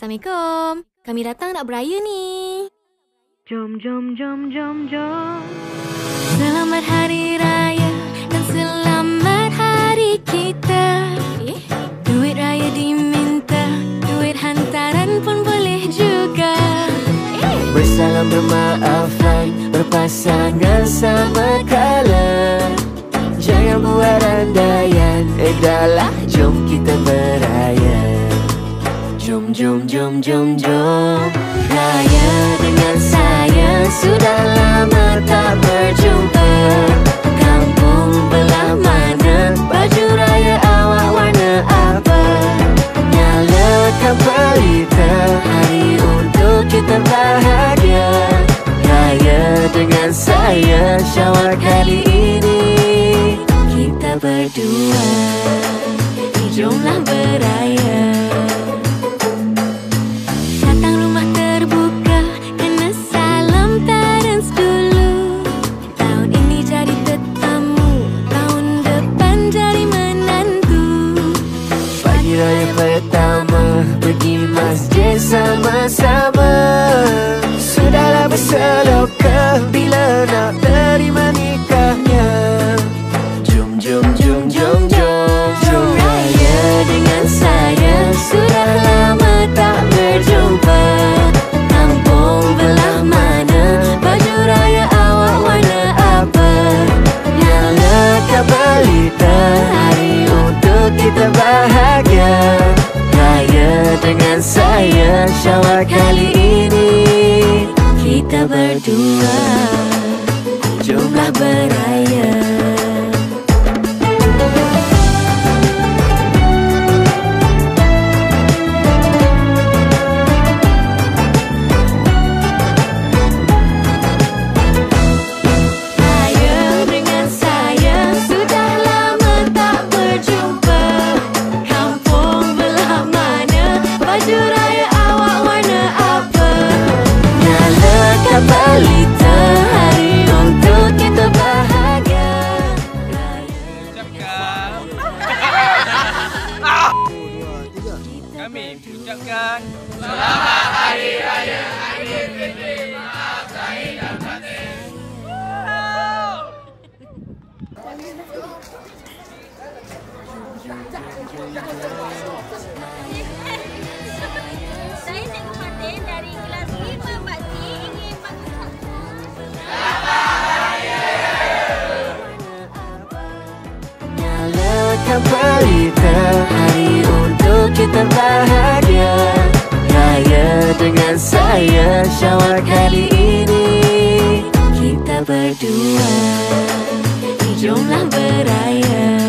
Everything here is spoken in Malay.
Assalamualaikum. Kami datang nak beraya ni. Jom, jom, jom, jom, jom. Selamat Hari Raya dan selamat hari kita. Duit raya diminta, duit hantaran pun boleh juga. Bersalam bermaafan, berpasangan sama kala. Jangan buat andaian, dahlah jom kita beraya. Jom, jom, jom, jom, jom. Raya dengan saya, sudah lama tak berjumpa. Kampung belah mana, baju raya awak warna apa? Nyalakan pelita, hari untuk kita bahagia. Raya dengan saya, Syawal kali ini kita berdua. Jomlah beraya. Datang rumah terbuka, kena salam parents dulu. Tahun ini jadi tetamu, tahun depan jadi menantu. Pagi raya pertama, pergi masjid sama-sama. Sudahlah berseloka, bila nak terima nikahnya. Jom, jom, jom, jom, jom. Jom raya dengan saya, sudah lama tak berjumpa. Kampung belah mana, baju raya awak warna apa? Nyalakan pelita, hari untuk kita bahagia. Raya dengan saya, Syawal kali ini kita berdua. Jomlah beraya. Pelita, hari untuk kita bahagia. Kami ucapkan Selamat Hari Raya Aidilfitri. Maaf lahir dan batin. Saya Cikgu Fatin dari kelas 5 Bakti ingin nyalakan pelita, hari untuk kita bahagia. Raya dengan saya, Syawal kali ini kita berdua. Jomlah beraya.